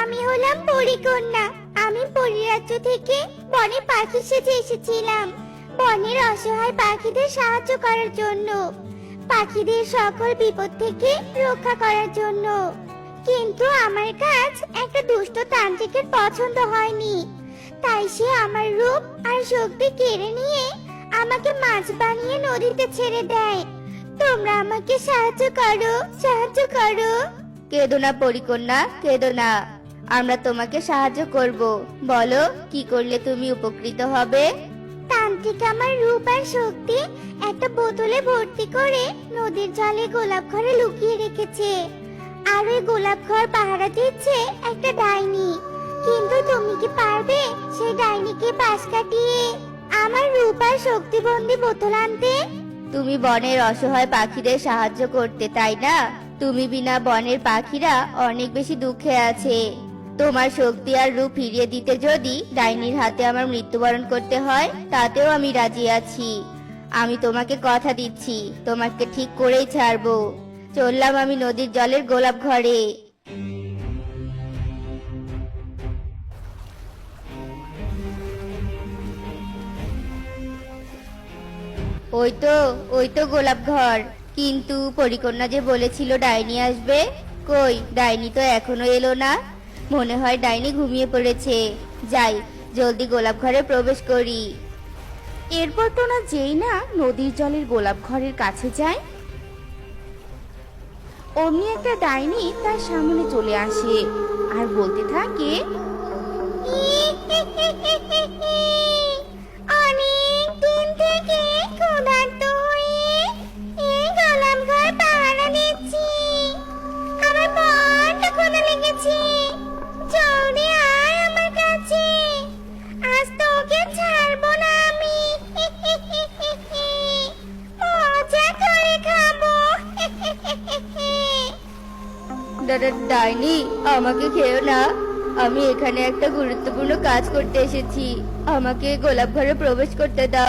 আমি হলাম পরীকন্যা। আমি পরিরাজ্য থেকে বনে পাখি সেজে এসেছিলাম বনের অসহায় পাখিদের সাহায্য করার জন্য, পাখিদের সকল বিপদ থেকে রক্ষা করার জন্য। কিন্তু আমার কাজ একটা দুষ্ট তান্ত্রিকের পছন্দ হয়নি, তাই সে আমার রূপ আর শক্তি কেড়ে নিয়ে আমাকে মাছ বানিয়ে নদীতে ছেড়ে দেয়। তোমরা আমাকে সাহায্য করো, সাহায্য করো। কেঁদো না পরিকন্যা, কেঁদো না। আমরা তোমাকে সাহায্য করব। বলো কি করলে তুমি উপকৃত হবে? তান্ত্রিক আমার রূপ আর শক্তি একটা বোতলে ভর্তি করে নদীর জলে গোলাপ ঘরে লুকিয়ে রেখেছে। আর ওই গোলাপ ঘর পাহারা দিচ্ছে একটা ডাইনি। কিন্তু তুমি কি পারবে সেই ডাইনিকে পাশ কাটিয়ে আমার রূপ আর শক্তিবন্দি বোতল আনতে? তুমি বনের অসহায় পাখিদের সাহায্য করতে, তাই না? তুমি বিনা বনের পাখিরা অনেক বেশি দুঃখে আছে। তোমার শক্তি আর রূপ ফিরিয়ে দিতে যদি ডাইনির হাতে আমার মৃত্যুবরণ করতে হয়, তাতেও আমি রাজি আছি। আমি তোমাকে কথা দিচ্ছি, তোমাকে ঠিক করেই ছাড়বো। চললাম আমি নদীর জলের গোলাপ ঘরে। ওই তো গোলাপ ঘর। কিন্তু পরিকন্যা যে বলেছিল ডাইনি আসবে, কই ডাইনি তো এখনো এলো না। মনে হয় ডাইনি ঘুমিয়ে পড়েছে। যাই, জলদি গোলাপ ঘরে প্রবেশ করি। এরপর টোনা যেই না নদীর জলের গোলাপ ঘরের কাছে যায়, অমনি একটা ডাইনি তার সামনে চলে আসে আর বলতে থাকে, অনেক দিন থেকে ক্ষুধার্ত হয়ে এই গোলাপ ঘর পাহারা দিচ্ছি। আমার বড্ড ক্ষুধা লেগেছে, জলদি আয় আমার কাছে। আজ তোকে ছাড়বো না আমি, মজা করে খাবো। ডাইনি, আমাকে খেও না। আমি এখানে একটা গুরুত্বপূর্ণ কাজ করতে এসেছি। আমাকে গোলাপ ঘরে প্রবেশ করতে দাও।